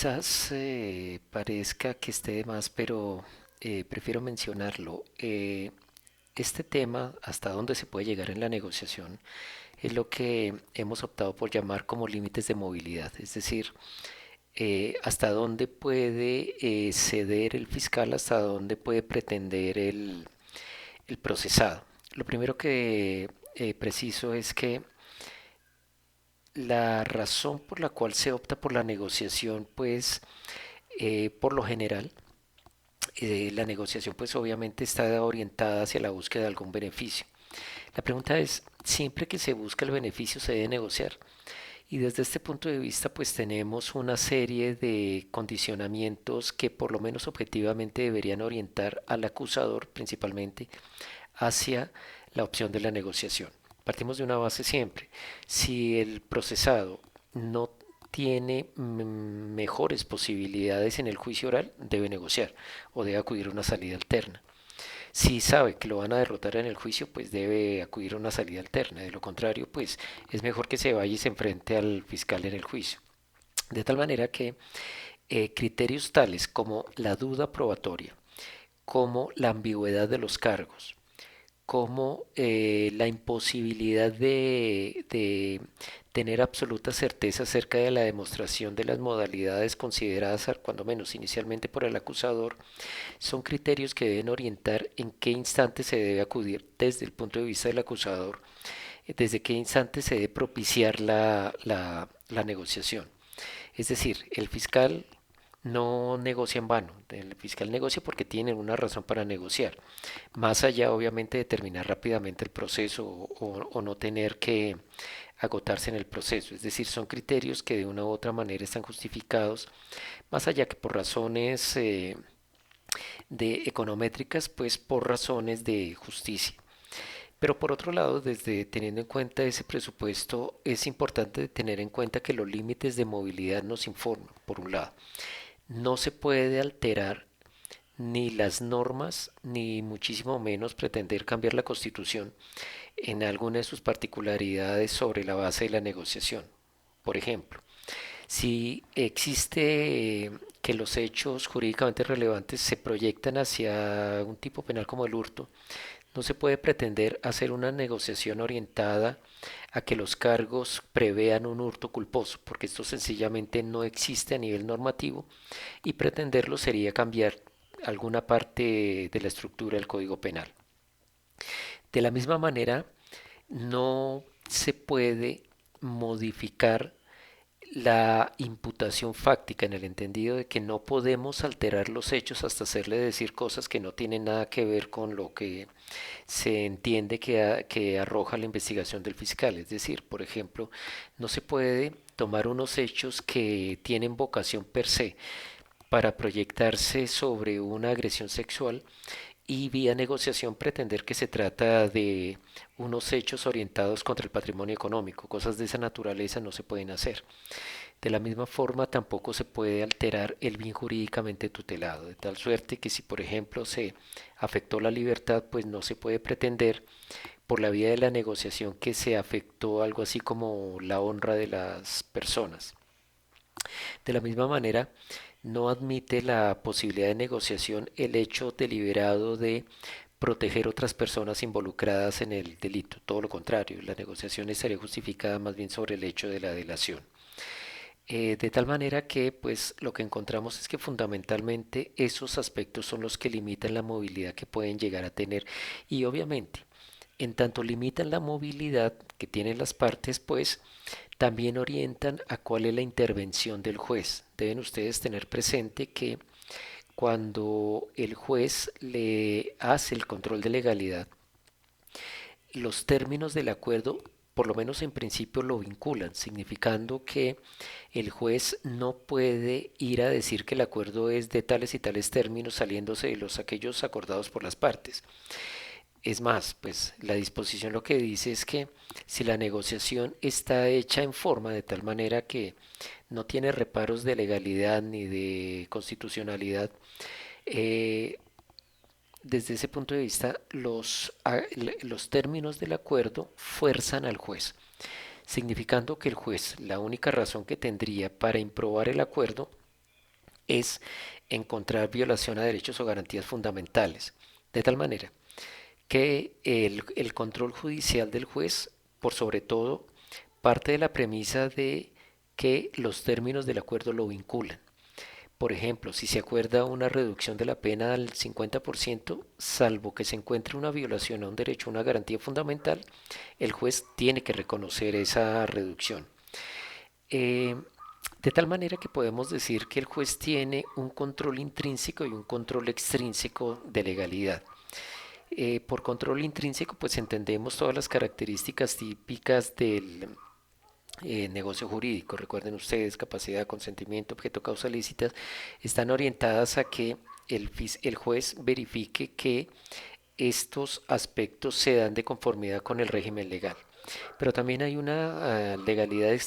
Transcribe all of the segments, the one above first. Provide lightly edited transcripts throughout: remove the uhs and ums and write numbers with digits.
Quizás parezca que esté de más, pero prefiero mencionarlo. Este tema, hasta dónde se puede llegar en la negociación, es lo que hemos optado por llamar como límites de movilidad. Es decir, hasta dónde puede ceder el fiscal, hasta dónde puede pretender el procesado. Lo primero que preciso es que la razón por la cual se opta por la negociación, pues por lo general, la negociación pues obviamente está orientada hacia la búsqueda de algún beneficio. La pregunta es, ¿siempre que se busca el beneficio se debe negociar? Y desde este punto de vista pues tenemos una serie de condicionamientos que por lo menos objetivamente deberían orientar al acusador principalmente hacia la opción de la negociación. Partimos de una base siempre. Si el procesado no tiene mejores posibilidades en el juicio oral, debe negociar o debe acudir a una salida alterna. Si sabe que lo van a derrotar en el juicio, pues debe acudir a una salida alterna. De lo contrario, pues es mejor que se vaya y se enfrente al fiscal en el juicio. De tal manera que criterios tales como la duda probatoria, como la ambigüedad de los cargos, como la imposibilidad de tener absoluta certeza acerca de la demostración de las modalidades consideradas, cuando menos inicialmente por el acusador, son criterios que deben orientar en qué instante se debe acudir desde el punto de vista del acusador, desde qué instante se debe propiciar la negociación. Es decir, el fiscal no negocia en vano, el fiscal negocia porque tiene una razón para negociar, más allá obviamente de terminar rápidamente el proceso o no tener que agotarse en el proceso. Es decir, son criterios que de una u otra manera están justificados, más allá que por razones de econométricas, pues por razones de justicia. Pero por otro lado, desde teniendo en cuenta ese presupuesto, es importante tener en cuenta que los límites de movilidad nos informan, por un lado. No se puede alterar ni las normas, ni muchísimo menos pretender cambiar la Constitución en alguna de sus particularidades sobre la base de la negociación. Por ejemplo, si existe que los hechos jurídicamente relevantes se proyectan hacia un tipo penal como el hurto, no se puede pretender hacer una negociación orientada a que los cargos prevean un hurto culposo, porque esto sencillamente no existe a nivel normativo y pretenderlo sería cambiar alguna parte de la estructura del Código Penal. De la misma manera, no se puede modificar la imputación fáctica en el entendido de que no podemos alterar los hechos hasta hacerle decir cosas que no tienen nada que ver con lo que se entiende que arroja la investigación del fiscal. Es decir, por ejemplo, no se puede tomar unos hechos que tienen vocación per se para proyectarse sobre una agresión sexual y vía negociación pretender que se trata de unos hechos orientados contra el patrimonio económico. Cosas de esa naturaleza no se pueden hacer. De la misma forma, tampoco se puede alterar el bien jurídicamente tutelado, de tal suerte que si, por ejemplo, se afectó la libertad, pues no se puede pretender por la vía de la negociación que se afectó algo así como la honra de las personas. De la misma manera, no admite la posibilidad de negociación el hecho deliberado de proteger otras personas involucradas en el delito. Todo lo contrario, la negociación estaría justificada más bien sobre el hecho de la delación. De tal manera que pues lo que encontramos es que fundamentalmente esos aspectos son los que limitan la movilidad que pueden llegar a tener y obviamente en tanto limitan la movilidad que tienen las partes pues también orientan a cuál es la intervención del juez. Deben ustedes tener presente que cuando el juez le hace el control de legalidad, los términos del acuerdo, por lo menos en principio, lo vinculan, significando que el juez no puede ir a decir que el acuerdo es de tales y tales términos saliéndose de los aquellos acordados por las partes. Es más, pues la disposición lo que dice es que si la negociación está hecha en forma de tal manera que no tiene reparos de legalidad ni de constitucionalidad, eh, desde ese punto de vista los términos del acuerdo fuerzan al juez, significando que el juez la única razón que tendría para improbar el acuerdo es encontrar violación a derechos o garantías fundamentales, de tal manera que el control judicial del juez, por sobre todo, parte de la premisa de que los términos del acuerdo lo vinculan. Por ejemplo, si se acuerda una reducción de la pena al 50%, salvo que se encuentre una violación a un derecho o una garantía fundamental, el juez tiene que reconocer esa reducción. Eh, de tal manera que podemos decir que el juez tiene un control intrínseco y un control extrínseco de legalidad. Por control intrínseco, pues entendemos todas las características típicas del negocio jurídico. Recuerden ustedes, capacidad, consentimiento, objeto, causa lícitas, están orientadas a que el juez verifique que estos aspectos se dan de conformidad con el régimen legal. Pero también hay una legalidad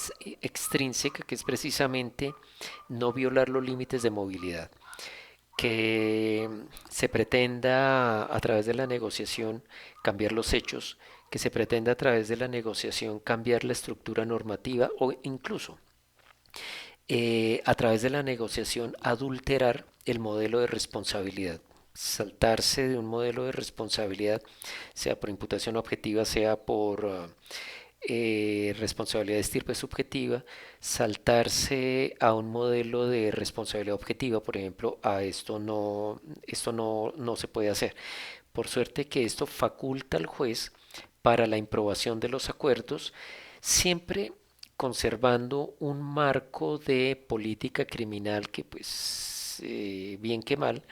extrínseca que es precisamente no violar los límites de movilidad, que se pretenda a través de la negociación cambiar los hechos, que se pretenda a través de la negociación cambiar la estructura normativa o incluso a través de la negociación adulterar el modelo de responsabilidad, saltarse de un modelo de responsabilidad, sea por imputación objetiva, sea por responsabilidad de estirpe subjetiva, saltarse a un modelo de responsabilidad objetiva, por ejemplo, esto no se puede hacer. Por suerte que esto faculta al juez para la improbación de los acuerdos, siempre conservando un marco de política criminal que pues bien que mal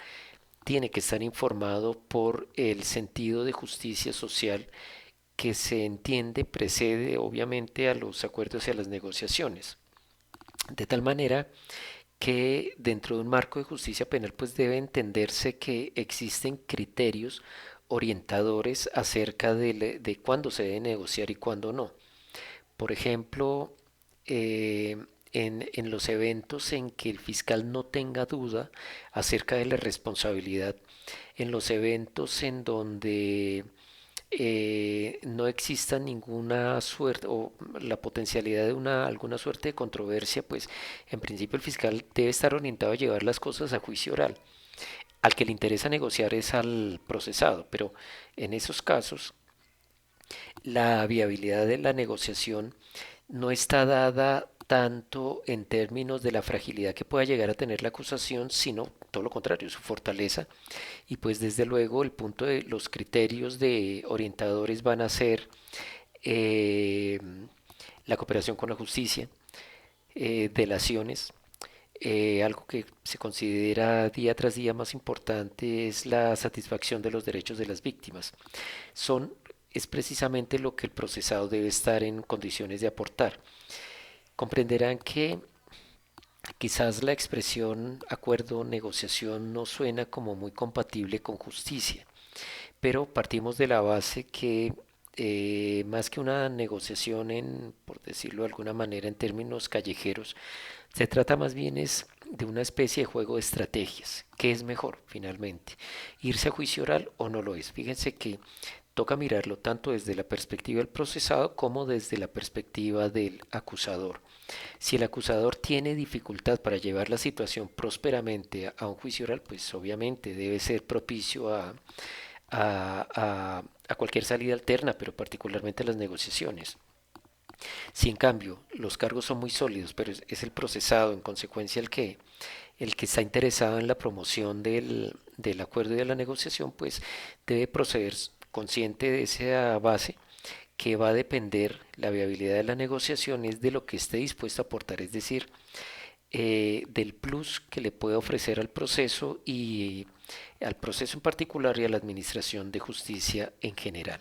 tiene que estar informado por el sentido de justicia social que se entiende precede obviamente a los acuerdos y a las negociaciones. De tal manera que dentro de un marco de justicia penal pues debe entenderse que existen criterios orientadores acerca de cuándo se debe negociar y cuándo no. Por ejemplo, en los eventos en que el fiscal no tenga duda acerca de la responsabilidad, en los eventos en donde no exista ninguna suerte o la potencialidad de alguna suerte de controversia, pues en principio el fiscal debe estar orientado a llevar las cosas a juicio oral. Al que le interesa negociar es al procesado, pero en esos casos la viabilidad de la negociación no está dada tanto en términos de la fragilidad que pueda llegar a tener la acusación, sino todo lo contrario, su fortaleza. Y pues desde luego el punto de los criterios de orientadores van a ser eh, la cooperación con la justicia, delaciones. Algo que se considera día tras día más importante es la satisfacción de los derechos de las víctimas. Es precisamente lo que el procesado debe estar en condiciones de aportar. Comprenderán que quizás la expresión acuerdo o negociación no suena como muy compatible con justicia, pero partimos de la base que más que una negociación por decirlo de alguna manera, en términos callejeros, se trata más bien es de una especie de juego de estrategias. ¿Qué es mejor finalmente? ¿Irse a juicio oral o no lo es? Fíjense que toca mirarlo tanto desde la perspectiva del procesado como desde la perspectiva del acusador. Si el acusador tiene dificultad para llevar la situación prósperamente a un juicio oral, pues obviamente debe ser propicio a cualquier salida alterna, pero particularmente a las negociaciones. Si en cambio los cargos son muy sólidos, pero es el procesado en consecuencia el que está interesado en la promoción del acuerdo y de la negociación, pues debe proceder consciente de esa base que va a depender la viabilidad de la negociación es de lo que esté dispuesto a aportar, es decir, del plus que le puede ofrecer al proceso y al proceso en particular y a la administración de justicia en general.